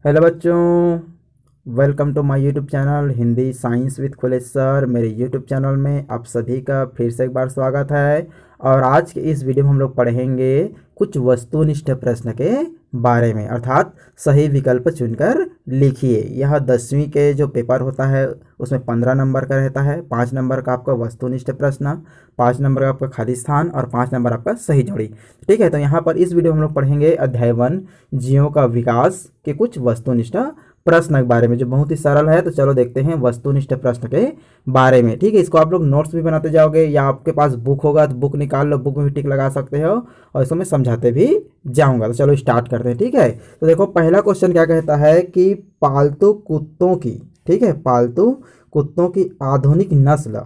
Hello बच्चों, welcome to my YouTube channel Hindi science with Khulesh sir. मेरे YouTube channel में आप सभी का फिर से एक बार स्वागत है। और आज के इस वीडियो में हम लोग पढ़ेंगे कुछ वस्तुनिष्ठ प्रश्न के बारे में, अर्थात सही विकल्प चुनकर लिखिए। यह 10वीं के जो पेपर होता है उसमें 15 नंबर का रहता है। 5 नंबर का आपका वस्तुनिष्ठ प्रश्न, 5 नंबर का आपका खाली स्थान और 5 नंबर आपका सही जोड़ी। ठीक है, तो यहाँ पर इस वीडियो में हम लोग पढ़ेंगे अध्याय 1 जीवों का विकास के कुछ वस्तुनिष्ठ प्रश्न के बारे में, जो बहुत ही सरल है। तो चलो देखते हैं वस्तुनिष्ठ प्रश्न के बारे में। ठीक है, इसको आप लोग नोट्स भी बनाते जाओगे या आपके पास बुक होगा तो बुक निकाल लो, बुक में भी टिक लगा सकते हो और इसको मैं समझाते भी जाऊंगा। तो चलो स्टार्ट करते हैं। ठीक है, तो देखो पहला क्वेश्चन क्या कहता है कि पालतू कुत्तों की, ठीक है, पालतू कुत्तों की आधुनिक नस्ल,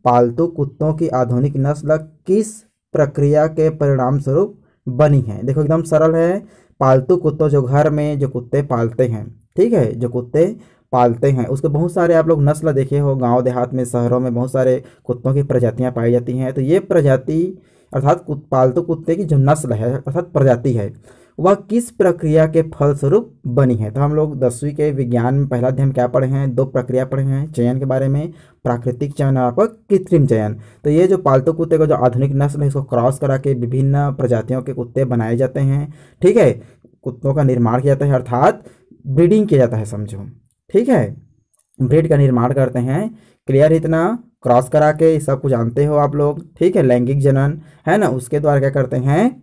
पालतू कुत्तों की आधुनिक नस्ल किस प्रक्रिया के परिणाम स्वरूप बनी है। देखो एकदम सरल है। पालतू कुत्तों, जो घर में जो कुत्ते पालते हैं, ठीक है, जो कुत्ते पालते हैं उसके बहुत सारे आप लोग नस्ल देखे हो। गांव देहात में, शहरों में बहुत सारे कुत्तों की प्रजातियां पाई जाती हैं। तो ये प्रजाति अर्थात पालतू कुत्ते की जो नस्ल है अर्थात प्रजाति है, वह किस प्रक्रिया के फलस्वरूप बनी है। तो हम लोग 10वीं के विज्ञान में पहला अध्याय में क्या पढ़े हैं, 2 प्रक्रिया पढ़े हैं चयन के बारे में, प्राकृतिक चयन और आपका कृत्रिम चयन। तो ये जो पालतू कुत्ते का जो आधुनिक नस्ल है इसको क्रॉस करा के विभिन्न प्रजातियों के कुत्ते बनाए जाते हैं। ठीक है, कुत्तों का निर्माण किया जाता है अर्थात ब्रीडिंग किया जाता है, समझो। ठीक है, ब्रीड का निर्माण करते हैं। क्लियर इतना, क्रॉस करा के ये सब कुछ जानते हो आप लोग। ठीक है, लैंगिक जनन है ना, उसके द्वारा क्या करते हैं,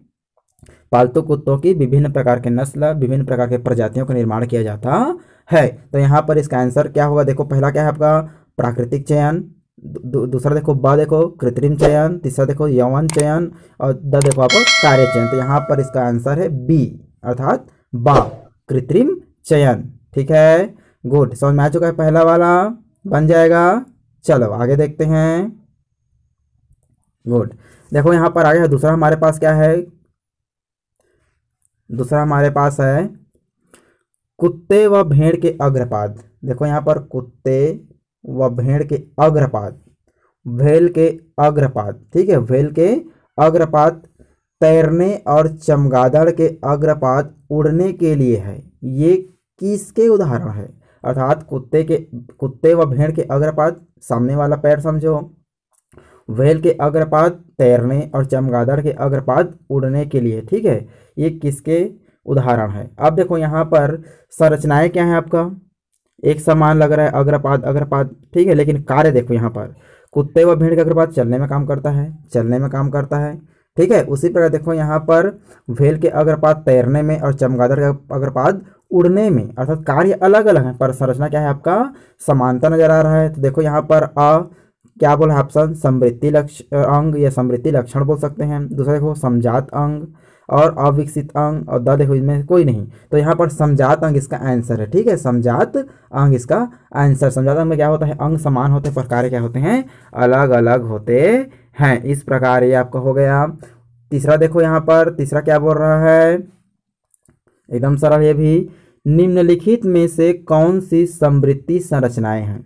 पालतू कुत्तों की विभिन्न प्रकार के नस्ल, विभिन्न प्रकार के प्रजातियों का निर्माण किया जाता है। तो यहाँ पर इसका आंसर क्या होगा, देखो पहला क्या है आपका प्राकृतिक चयन, दूसरा देखो ब देखो कृत्रिम चयन, तीसरा देखो यौवन चयन और द देखो आपको कार्य चयन। तो यहाँ पर इसका आंसर है बी अर्थात बा, कृत्रिम चयन। ठीक है, गुड, समझ में आ चुका है, पहला वाला बन जाएगा। चलो आगे देखते हैं। गुड, देखो यहाँ पर आगे है दूसरा, हमारे पास क्या है, दूसरा हमारे पास है कुत्ते व भेड़ के अग्रपाद। देखो यहाँ पर कुत्ते व भेड़ के अग्रपाद, व्हेल के अग्रपाद, ठीक है, व्हेल के अग्रपाद तैरने और चमगादड़ के अग्रपाद उड़ने के लिए है। ये किसके उदाहरण है, अर्थात कुत्ते व भेड़ के अग्रपाद सामने वाला पैर समझो, व्हेल के अग्रपाद तैरने और चमगादड़ के अग्रपाद उड़ने के लिए। ठीक है, ये किसके उदाहरण है। अब देखो यहाँ पर संरचनाएं क्या है आपका, एक समान लग रहा है अग्रपाद अग्रपाद, ठीक है, लेकिन कार्य देखो यहाँ पर कुत्ते व भेड़ का अग्रपाद चलने में काम करता है, चलने में काम करता है। ठीक है, उसी प्रकार देखो यहाँ पर व्हेल के अग्रपाद तैरने में और चमगादड़ का अग्रपाद उड़ने में, अर्थात कार्य अलग अलग है पर संरचना क्या है आपका समानता नजर आ रहा है। तो देखो यहाँ पर क्या बोला ऑप्शन, समृद्धि अंग या समृद्धि लक्षण बोल सकते हैं। दूसरा देखो समजात अंग और अविकसित अंग, और द देखो इनमें कोई नहीं। तो यहाँ पर समजात अंग इसका आंसर है। ठीक है, समजात अंग इसका आंसर। समजात अंग में क्या होता है, अंग समान होते हैं पर कार्य क्या होते हैं, अलग अलग होते हैं। इस प्रकार ये आपका हो गया। तीसरा देखो यहाँ पर, तीसरा क्या बोल रहा है, एकदम सरल ये भी, निम्नलिखित में से कौन सी समृद्धि संरचनाएं हैं,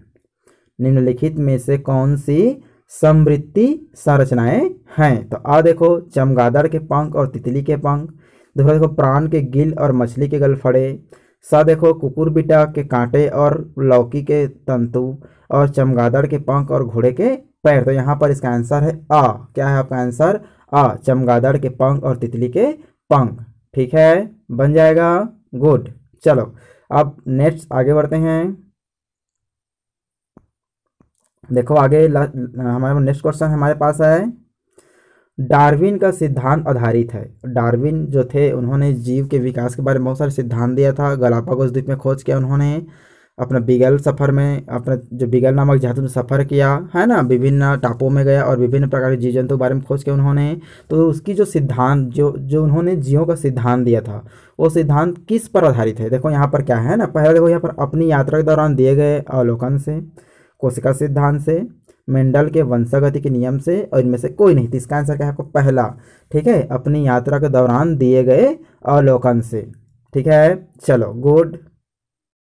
निम्नलिखित में से कौन सी समृद्धि संरचनाएं हैं। तो आ देखो चमगादड़ के पंख और तितली के पंख, दूसरा देखो प्राण के गिल और मछली के गलफड़े, सा देखो कुकुरबिटा के कांटे और लौकी के तंतु, और चमगादड़ के पंख और घोड़े के पैर। तो यहाँ पर इसका आंसर है आ, क्या है आपका आंसर, आ, चमगादड़ के पंख और तितली के पंख। ठीक है, बन जाएगा। गुड, चलो अब नेक्स्ट आगे बढ़ते हैं। देखो आगे हमारे नेक्स्ट क्वेश्चन हमारे पास है, डार्विन का सिद्धांत आधारित है। डार्विन जो थे उन्होंने जीव के विकास के बारे में बहुत सारे सिद्धांत दिया था। गलापागोस द्वीप में खोज किया उन्होंने, अपना बीगल सफ़र में, अपना जो बीगल नामक जहाज में सफ़र किया है ना, विभिन्न टापुओं में गया और विभिन्न प्रकार के जीव जंतु के बारे में खोज किया उन्होंने। तो उसकी जो सिद्धांत जो उन्होंने जीवों का सिद्धांत दिया था वो सिद्धांत किस पर आधारित है। देखो यहाँ पर क्या है ना, पहले देखो यहाँ पर अपनी यात्रा के दौरान दिए गए अवलोकन से, कोशिका सिद्धांत से, मेंडल के वंशागति के नियम से, और इनमें से कोई नहीं। तो इसका आंसर क्या है आपको पहला। ठीक है, अपनी यात्रा के दौरान दिए गए अवलोकन से। ठीक है, चलो गुड,